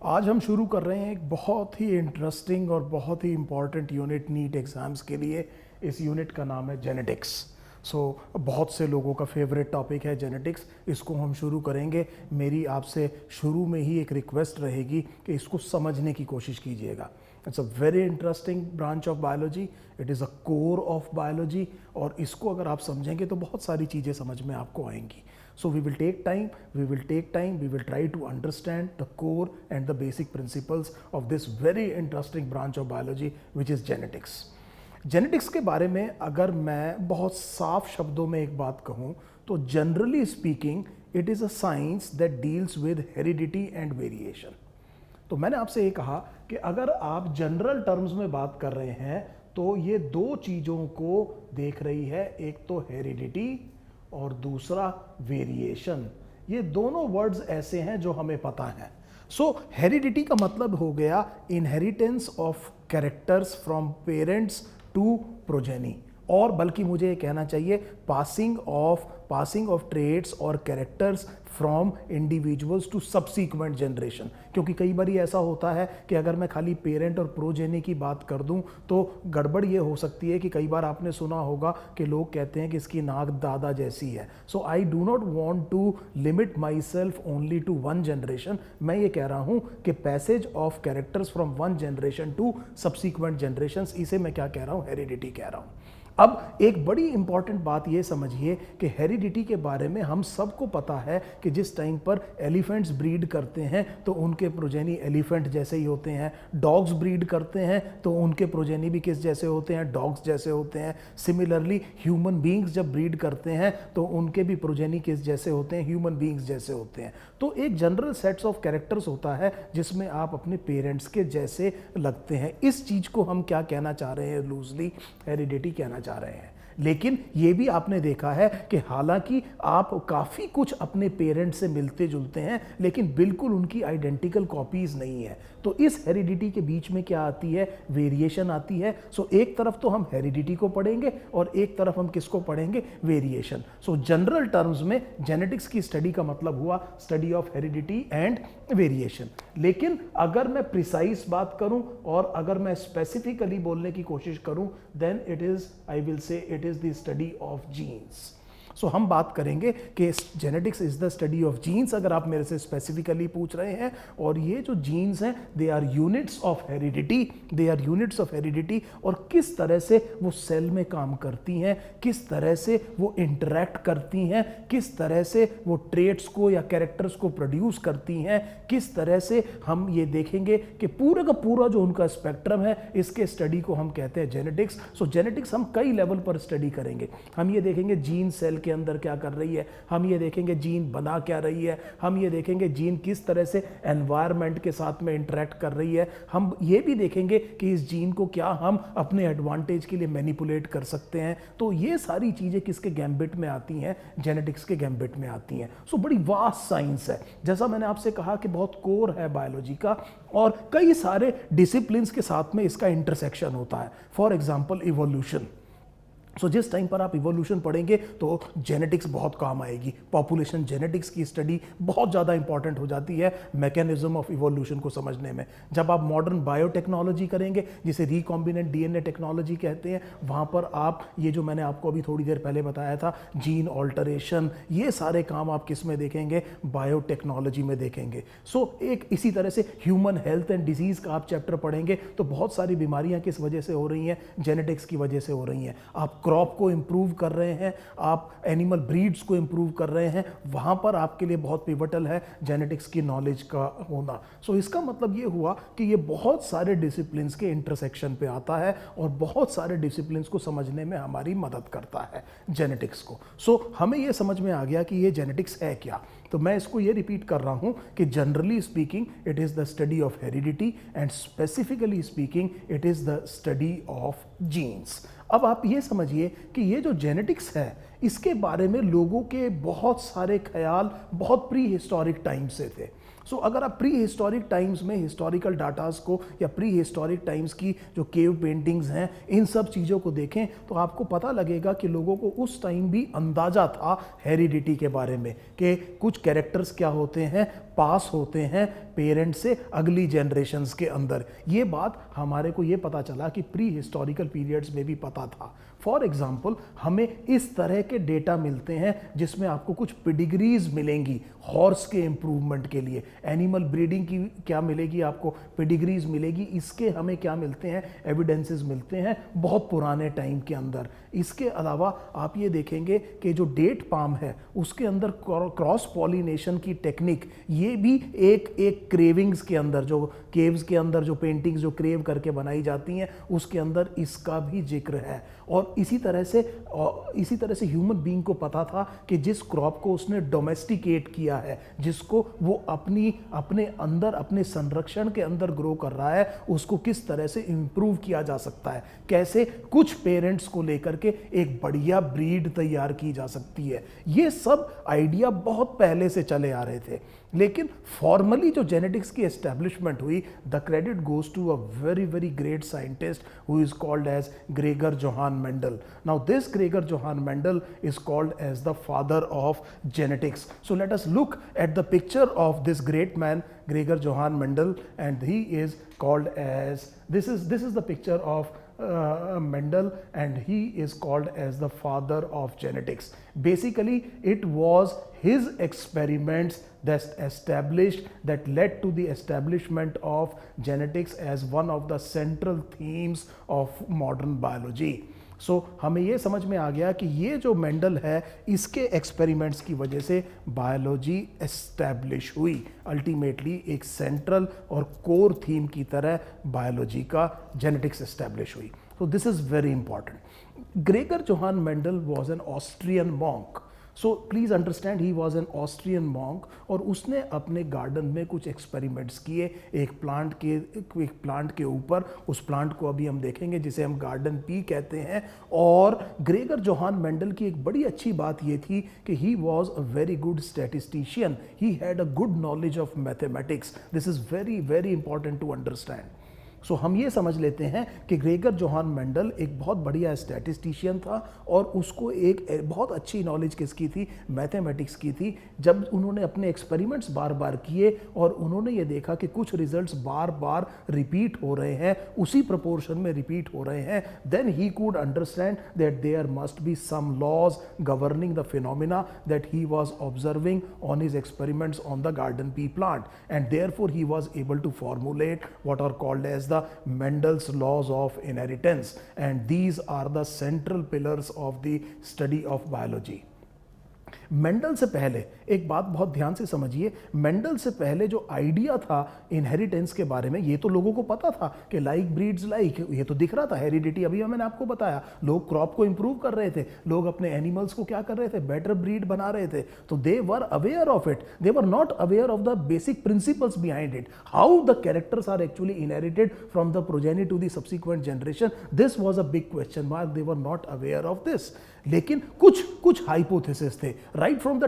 आज हम शुरू कर रहे हैं एक बहुत ही इंटरेस्टिंग और बहुत ही इम्पॉर्टेंट यूनिट नीट एग्ज़ाम्स के लिए। इस यूनिट का नाम है जेनेटिक्स। बहुत से लोगों का फेवरेट टॉपिक है जेनेटिक्स। इसको हम शुरू करेंगे। मेरी आपसे शुरू में ही एक रिक्वेस्ट रहेगी कि इसको समझने की कोशिश कीजिएगा। It's a very interesting branch of biology, it is a core of biology, और इसको अगर आप समझेंगे तो बहुत सारी चीज़ें समझ में आपको आएंगी। So we will take time, we will try to understand the core and the basic principles of this very interesting branch of biology which is genetics. Genetics के बारे में अगर मैं बहुत साफ शब्दों में एक बात कहूँ तो generally speaking it is a science that deals with heredity and variation. तो मैंने आपसे ये कहा कि अगर आप जनरल टर्म्स में बात कर रहे हैं तो ये दो चीज़ों को देख रही है, एक तो हेरिडिटी और दूसरा वेरिएशन। ये दोनों वर्ड्स ऐसे हैं जो हमें पता है। सो हेरिडिटी का मतलब हो गया inheritance of characters from parents to progeny, और बल्कि मुझे ये कहना चाहिए पासिंग ऑफ ट्रेट्स और characters from individuals to subsequent generation. क्योंकि कई बार ऐसा होता है कि अगर मैं खाली पेरेंट और प्रोजेनी की बात कर दूं तो गड़बड़ ये हो सकती है कि कई बार आपने सुना होगा कि लोग कहते हैं कि इसकी नाक दादा जैसी है। So I do not want to limit myself only to one generation. मैं ये कह रहा हूँ कि passage of characters from one generation to subsequent generation, इसे मैं क्या कह रहा हूँ, हेरिडिटी कह रहा हूँ। अब एक बड़ी इंपॉर्टेंट बात ये समझिए कि हेरिडिटी के बारे में हम सबको पता है कि जिस टाइम पर एलिफेंट्स ब्रीड करते हैं तो उनके प्रोजेनी एलिफेंट जैसे ही होते हैं, डॉग्स ब्रीड करते हैं तो उनके प्रोजेनी भी किस जैसे होते हैं, डॉग्स जैसे होते हैं। सिमिलरली ह्यूमन बींग्स जब ब्रीड करते हैं तो उनके भी प्रोजेनी किस जैसे होते हैं, ह्यूमन बींग्स जैसे होते हैं। तो एक जनरल सेट्स ऑफ कैरेक्टर्स होता है जिसमें आप अपने पेरेंट्स के जैसे लगते हैं। इस चीज को हम क्या कहना चाह रहे हैं, लूजली हेरिडिटी कहना चाह रहे हैं। लेकिन ये भी आपने देखा है कि हालांकि आप काफ़ी कुछ अपने पेरेंट्स से मिलते जुलते हैं लेकिन बिल्कुल उनकी आइडेंटिकल कॉपीज नहीं है। तो इस हेरिडिटी के बीच में क्या आती है, वेरिएशन आती है। सो एक तरफ तो हम हेरिडिटी को पढ़ेंगे और एक तरफ हम किसको पढ़ेंगे, वेरिएशन। सो जनरल टर्म्स में जेनेटिक्स की स्टडी का मतलब हुआ study of heredity and variation. लेकिन अगर मैं प्रिसाइज बात करूं और अगर मैं स्पेसिफिकली बोलने की कोशिश करूं then it is, I will say it is the study of genes. So हम बात करेंगे कि genetics is the study of genes, अगर आप मेरे से स्पेसिफिकली पूछ रहे हैं। और ये जो जीन्स हैं they are units of heredity, और किस तरह से वो सेल में काम करती हैं, किस तरह से वो इंटरैक्ट करती हैं, किस तरह से वो ट्रेट्स को या कैरेक्टर्स को प्रोड्यूस करती हैं, किस तरह से हम ये देखेंगे कि पूरा का पूरा जो उनका स्पेक्ट्रम है, इसके स्टडी को हम कहते हैं जेनेटिक्स। सो जेनेटिक्स हम कई लेवल पर स्टडी करेंगे। हम ये देखेंगे जीन सेल के अंदर क्या कर रही है, हम ये देखेंगे जीन बना क्या रही है, हम ये देखेंगे जीन किस तरह से एनवायरनमेंट के साथ में इंटरेक्ट कर रही है। हम ये भी देखेंगे कि इस जीन को क्या हम अपने एडवांटेज के लिए मैनिपुलेट कर सकते हैं। तो ये सारी चीजें किसके गैम्बिट में आती हैं, जेनेटिक्स के गैम्बिट में आती हैं। सो बड़ी वास्ट साइंस है, जैसा मैंने आपसे कहा कि बहुत कोर है बायोलॉजी का, और कई सारे डिसिप्लिन्स के साथ में इसका इंटरसेक्शन होता है। For example evolution. सो जिस टाइम पर आप इवोल्यूशन पढ़ेंगे तो जेनेटिक्स बहुत काम आएगी। पॉपुलेशन जेनेटिक्स की स्टडी बहुत ज़्यादा इंपॉर्टेंट हो जाती है मैकेनिज्म ऑफ इवोल्यूशन को समझने में। जब आप मॉडर्न बायोटेक्नोलॉजी करेंगे, जिसे रिकॉम्बिनेंट डीएनए टेक्नोलॉजी कहते हैं, वहाँ पर आप ये जो मैंने आपको अभी थोड़ी देर पहले बताया था, जीन ऑल्टरेशन, ये सारे काम आप किस में देखेंगे, बायोटेक्नोलॉजी में देखेंगे। सो एक इसी तरह से ह्यूमन हेल्थ एंड डिजीज़ का आप चैप्टर पढ़ेंगे तो बहुत सारी बीमारियाँ किस वजह से हो रही हैं, जेनेटिक्स की वजह से हो रही हैं। आप क्रॉप को इंप्रूव कर रहे हैं, आप एनिमल ब्रीड्स को इंप्रूव कर रहे हैं, वहां पर आपके लिए बहुत पिवटल है जेनेटिक्स की नॉलेज का होना। सो इसका मतलब ये हुआ कि ये बहुत सारे डिसिप्लिन्स के इंटरसेक्शन पे आता है और बहुत सारे डिसिप्लिन्स को समझने में हमारी मदद करता है जेनेटिक्स को। सो हमें ये समझ में आ गया कि ये जेनेटिक्स है क्या। तो मैं इसको ये रिपीट कर रहा हूं कि generally speaking it is the study of heredity and specifically speaking it is the study of genes. अब आप ये समझिए कि ये जो जेनेटिक्स है इसके बारे में लोगों के बहुत सारे ख्याल बहुत प्री हिस्टोरिक टाइम से थे। सो अगर आप प्री हिस्टोरिक टाइम्स में हिस्टोरिकल डाटास को या प्री हिस्टोरिक टाइम्स की जो केव पेंटिंग्स हैं, इन सब चीज़ों को देखें तो आपको पता लगेगा कि लोगों को उस टाइम भी अंदाजा था हेरिडिटी के बारे में कि कुछ कैरेक्टर्स क्या होते हैं, पास होते हैं पेरेंट से अगली जनरेशन्स के अंदर। ये बात हमारे को ये पता चला कि प्री हिस्टोरिकल पीरियड्स में भी पता था। फॉर एग्जाम्पल हमें इस तरह के डेटा मिलते हैं जिसमें आपको कुछ पिडिग्रीज मिलेंगी हॉर्स के इम्प्रूवमेंट के लिए, एनिमल ब्रीडिंग की क्या मिलेगी आपको, पिडिग्रीज मिलेगी। इसके हमें क्या मिलते हैं, एविडेंसेस मिलते हैं बहुत पुराने टाइम के अंदर। इसके अलावा आप ये देखेंगे कि जो डेट पाम है उसके अंदर क्रॉस पॉलिनेशन की टेक्निक, ये भी एक क्रेविंग्स के अंदर, जो केव्स के अंदर जो पेंटिंग्स जो क्रेव करके बनाई जाती हैं उसके अंदर इसका भी जिक्र है। और इसी तरह से ह्यूमन बीइंग को पता था कि जिस क्रॉप को उसने डोमेस्टिकेट किया है, जिसको वो अपने अंदर अपने संरक्षण के अंदर ग्रो कर रहा है, उसको किस तरह से इम्प्रूव किया जा सकता है, कैसे कुछ पेरेंट्स को लेकर के एक बढ़िया ब्रीड तैयार की जा सकती है। ये सब आइडिया बहुत पहले से चले आ रहे थे, लेकिन फॉर्मली जो जेनेटिक्स की एस्टेब्लिशमेंट हुई, the credit goes to a very very great scientist who is called as Gregor Johann Mendel. Now this Gregor Johann Mendel is called as the father of genetics. So let us look at the picture of this great man Gregor Johann Mendel, and he is called as, this is the picture of Mendel, and he is called as the father of genetics. Basically it was his experiments that led to the establishment of genetics as one of the central themes of modern biology. सो हमें ये समझ में आ गया कि ये जो Mendel है इसके एक्सपेरिमेंट्स की वजह से बायोलॉजी एस्टैब्लिश हुई, अल्टीमेटली एक सेंट्रल और कोर थीम की तरह बायोलॉजी का जेनेटिक्स एस्टैब्लिश हुई। So this is very important. Gregor Johann Mendel was an Austrian monk. So please understand he was an Austrian monk, और उसने अपने गार्डन में कुछ एक्सपेरिमेंट्स किए एक प्लांट के ऊपर। उस प्लांट को अभी हम देखेंगे जिसे हम गार्डन पी कहते हैं। और ग्रेगर जोहान मेंडल की एक बड़ी अच्छी बात ये थी कि he was a very good statistician, he had a good knowledge of mathematics. This is very very important to understand. So हम ये समझ लेते हैं कि ग्रेगर जोहान मेंडल एक बहुत बढ़िया स्टैटिस्टिशियन था और उसको एक बहुत अच्छी नॉलेज किसकी थी, मैथमेटिक्स की थी। जब उन्होंने अपने एक्सपेरिमेंट्स बार बार किए और उन्होंने ये देखा कि कुछ रिजल्ट्स बार बार रिपीट हो रहे हैं, उसी प्रोपोर्शन में रिपीट हो रहे हैं, then he could understand that there must be some laws governing the phenomena that he was observing on his experiments on the garden pea plant, and therefore he was able to formulate what are called as the Mendel's laws of inheritance, and these are the central pillars of the study of biology. Mendel से पहले एक बात बहुत ध्यान से समझिए, Mendel से पहले जो आइडिया था इनहेरिटेंस के बारे में, ये तो लोगों को पता था कि लाइक ब्रीड्स लाइक, ये तो दिख रहा था, हेरिडिटी। अभी मैंने आपको बताया लोग क्रॉप को इंप्रूव कर रहे थे, लोग अपने एनिमल्स को क्या कर रहे थे, बेटर ब्रीड बना रहे थे, तो they were aware of it, they were not aware of the basic principles behind it, how the characters are actually inherited from the progeny to the subsequent generation. This was a big question mark, they were not aware of this. लेकिन कुछ hypothesis थे right from the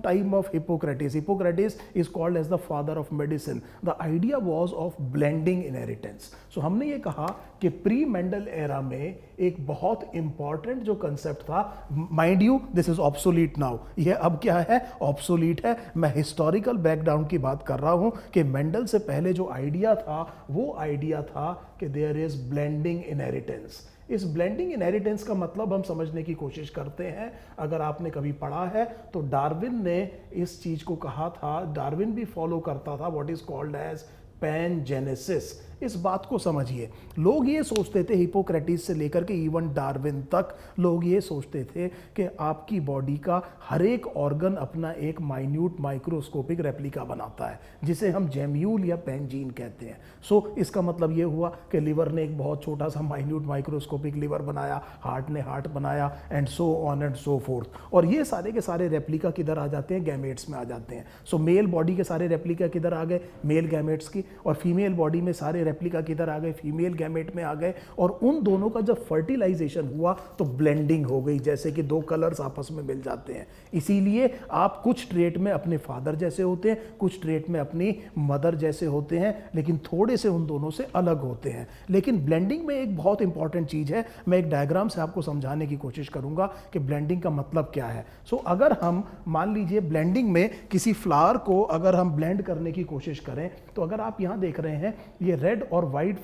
time of Hippocrates. Hippocrates is called as the father of medicine. The idea was of blending inheritance. So हमने ये कहा कि pre Mendel era में एक बहुत इंपॉर्टेंट जो कंसेप्ट था, mind you this is obsolete now, यह अब क्या है, ऑब्सोलीट है। मैं हिस्टोरिकल बैकग्राउंड की बात कर रहा हूं कि मेंडल से पहले जो आइडिया था वो आइडिया था कि देयर इज ब्लेंडिंग इनहेरिटेंस। इस ब्लेंडिंग इनहेरिटेंस का मतलब हम समझने की कोशिश करते हैं। अगर आपने कभी पढ़ा है तो डार्विन ने इस चीज को कहा था, डार्विन भी फॉलो करता था व्हाट इज कॉल्ड एज पैनजेनेसिस। इस बात को समझिए, लोग ये सोचते थे, हिपोक्रेटिस से लेकर के इवन डार्विन तक लोग ये सोचते थे कि आपकी बॉडी का हर एक ऑर्गन अपना एक माइन्यूट माइक्रोस्कोपिक रेप्लिका बनाता है जिसे हम जेम्यूल या पेनजीन कहते हैं। सो इसका मतलब ये हुआ कि लिवर ने एक बहुत छोटा सा माइन्यूट माइक्रोस्कोपिक लिवर बनाया, हार्ट ने हार्ट बनाया, and so on and so fourth. और ये सारे के सारे रेप्लिका किधर आ जाते हैं, गैमेट्स में आ जाते हैं। सो मेल बॉडी के सारे रेप्लिका किधर आ गए, मेल गैमेट्स की। और फीमेल बॉडी में सारे रेप्लिका किधर आ गए, फीमेल गैमेट में आ गए, और उन दोनों का जब फर्टिलाइजेशन हुआ तो ब्लेंडिंग हो गई, जैसे कि दो कलर्स आपस में मिल जाते हैं। इसीलिए आप कुछ ट्रेट में अपने फादर जैसे होते हैं, कुछ ट्रेट में अपनी मदर जैसे होते हैं, लेकिन थोड़े से उन दोनों से अलग होते हैं। लेकिन ब्लेंडिंग में एक बहुत इंपॉर्टेंट चीज है, मैं एक डायग्राम से आपको समझाने की कोशिश करूंगा कि ब्लेंडिंग का मतलब क्या है। अगर हम मान लीजिए ब्लेंडिंग में किसी फ्लावर को अगर हम ब्लेंड करने की कोशिश करें, तो अगर आप यहां देख रहे हैं ये रेड और वाइट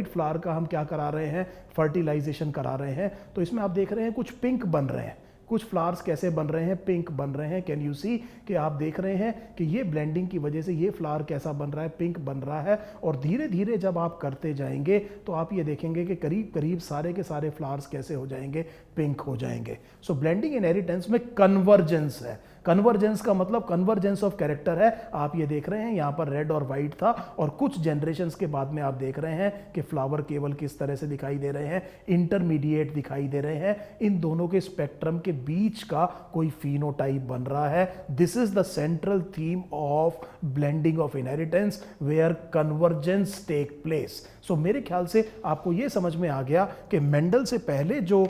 फ्लावर का हम क्या करा रहे हैं, फर्टिलाइजेशन करा रहे हैं। तो इसमें आप देख रहे हैं कुछ पिंक बन रहे हैं, कुछ फ्लावर्स कैसे बन रहे हैं, पिंक बन रहे हैं। कैन यू सी कि आप देख रहे हैं कि ये ब्लेंडिंग की वजह से ये फ्लावर कैसा बन रहा है, पिंक बन रहा है। और धीरे धीरे जब आप करते जाएंगे तो आप ये देखेंगे कि करीब करीब सारे के सारे फ्लावर्स कैसे हो जाएंगे, पिंक हो जाएंगे। ब्लेंडिंग इनहेरिटेंस में कन्वर्जेंस है। कन्वर्जेंस का मतलब कन्वर्जेंस ऑफ कैरेक्टर है। आप ये देख रहे हैं यहाँ पर रेड और वाइट था, और कुछ जनरेशंस के बाद में आप देख रहे हैं कि फ्लावर केवल किस तरह से दिखाई दे रहे हैं, इंटरमीडिएट दिखाई दे रहे हैं। इन दोनों के स्पेक्ट्रम के बीच का कोई फिनोटाइप बन रहा है। This is the central theme of blending of inheritance where convergence take place. मेरे ख्याल से आपको यह समझ में आ गया कि मेंडल से पहले जो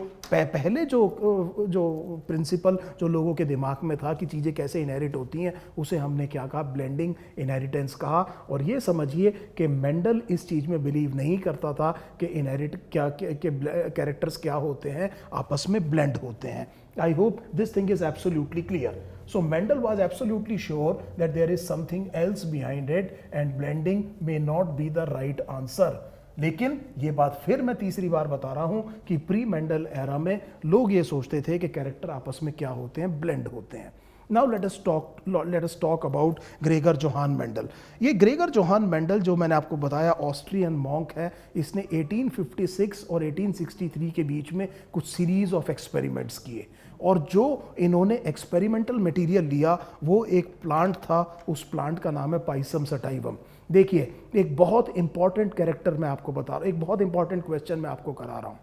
प्रिंसिपल जो लोगों के दिमाग में था कि चीज़ें कैसे इनहेरिट होती हैं, उसे हमने क्या कहा, ब्लेंडिंग इनहेरिटेंस कहा। और ये समझिए कि मेंडल इस चीज़ में बिलीव नहीं करता था कि इनहेरिट क्या कैरेक्टर्स क्या होते हैं, आपस में ब्लेंड होते हैं। I hope this thing is absolutely clear. Mendel was absolutely sure that there is something else behind it and blending may not be the right answer. लेकिन ये बात फिर मैं तीसरी बार बता रहा हूं कि प्री मेंडल एरा में लोग ये सोचते थे कि कैरेक्टर आपस में क्या होते हैं, ब्लेंड होते हैं। Now let us talk about Gregor Johann Mendel. ये ग्रेगर जोहान मेंडल जो मैंने आपको बताया ऑस्ट्रियन मॉन्क है, इसने 1856 और 1863 के बीच में कुछ सीरीज ऑफ एक्सपेरिमेंट्स किए, और जो इन्होंने एक्सपेरिमेंटल मटेरियल लिया वो एक प्लांट था, उस प्लांट का नाम है पाइसम सटाइवम। देखिए एक बहुत इंपॉर्टेंट कैरेक्टर मैं आपको बता रहा हूँ, एक बहुत इंपॉर्टेंट क्वेश्चन मैं आपको करा रहा हूँ।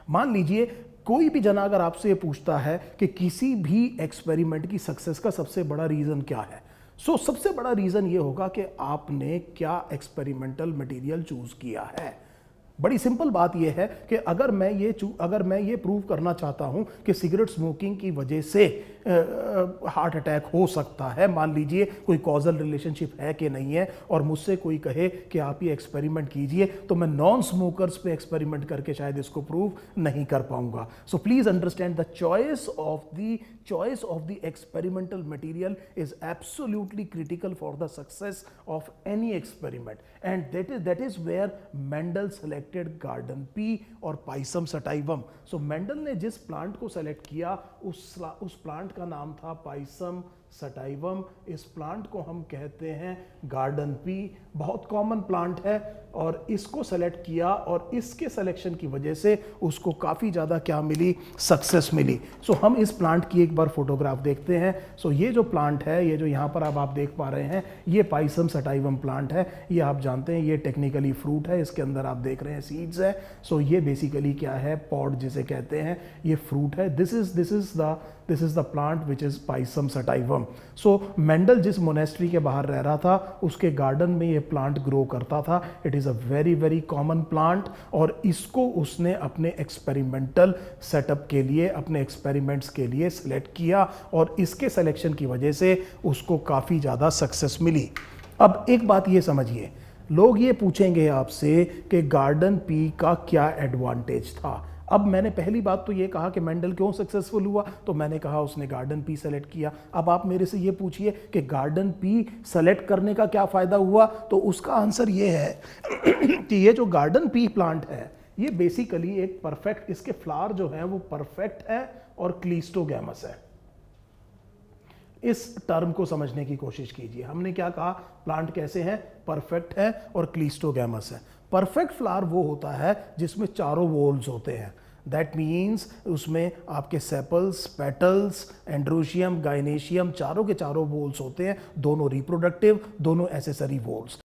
मान लीजिए कोई भी जना अगर आपसे पूछता है कि किसी भी एक्सपेरिमेंट की सक्सेस का सबसे बड़ा रीजन क्या है, सबसे बड़ा रीजन ये होगा कि आपने क्या एक्सपेरिमेंटल मटेरियल चूज किया है। बड़ी सिंपल बात यह है कि अगर मैं ये प्रूव करना चाहता हूं कि सिगरेट स्मोकिंग की वजह से हार्ट अटैक हो सकता है, मान लीजिए कोई कॉजल रिलेशनशिप है कि नहीं है, और मुझसे कोई कहे कि आप ये एक्सपेरिमेंट कीजिए, तो मैं नॉन स्मोकर्स पे एक्सपेरिमेंट करके शायद इसको प्रूव नहीं कर पाऊंगा। So please understand the choice of the experimental material is absolutely critical for the success of any experiment, and that is where Mendel selected garden pea और पाइसम सटाइवम। मेंडल ने जिस plant को select किया उस plant का नाम था Pisum sativum. इस प्लांट को हम कहते हैं गार्डन पी, बहुत कॉमन प्लांट है, और इसको सेलेक्ट किया, और इसके सिलेक्शन की वजह से उसको काफ़ी ज़्यादा क्या मिली, सक्सेस मिली। हम इस प्लांट की एक बार फोटोग्राफ देखते हैं। ये जो प्लांट है, ये जो यहाँ पर अब आप देख पा रहे हैं, ये पाइसम सटाइवम प्लांट है। ये आप जानते हैं ये टेक्निकली फ्रूट है, इसके अंदर आप देख रहे हैं सीड्स है। ये बेसिकली क्या है, पॉड जिसे कहते हैं, ये फ्रूट है। This is the plant which is Pisum sativum. Mendel जिस मोनेस्ट्री के बाहर रह रहा था उसके गार्डन में ये प्लांट ग्रो करता था। It is a very very common plant, और इसको उसने अपने एक्सपेरिमेंटल सेटअप के लिए, अपने एक्सपेरिमेंट्स के लिए सिलेक्ट किया, और इसके सिलेक्शन की वजह से उसको काफ़ी ज़्यादा सक्सेस मिली। अब एक बात ये समझिए, लोग ये पूछेंगे आपसे कि गार्डन पी का क्या एडवांटेज था। अब मैंने पहली बात तो ये कहा कि मेंडल क्यों सक्सेसफुल हुआ, तो मैंने कहा उसने गार्डन पी सेलेक्ट किया। अब आप मेरे से ये पूछिए कि गार्डन पी सेलेक्ट करने का क्या फ़ायदा हुआ, तो उसका आंसर ये है कि ये जो गार्डन पी प्लांट है, ये बेसिकली एक परफेक्ट, इसके फ्लावर जो है वो परफेक्ट है और क्लीस्टोगैमस है। इस टर्म को समझने की कोशिश कीजिए। हमने क्या कहा, प्लांट कैसे है, परफेक्ट है और क्लीस्टोगैमस है। परफेक्ट फ्लावर वो होता है जिसमें चारों वोल्स होते हैं। दैट मीन्स उसमें आपके सेपल्स, पेटल्स, एंड्रोशियम, गाइनेशियम, चारों के चारों वोल्स होते हैं, दोनों रिप्रोडक्टिव, दोनों एसेसरी वोल्स।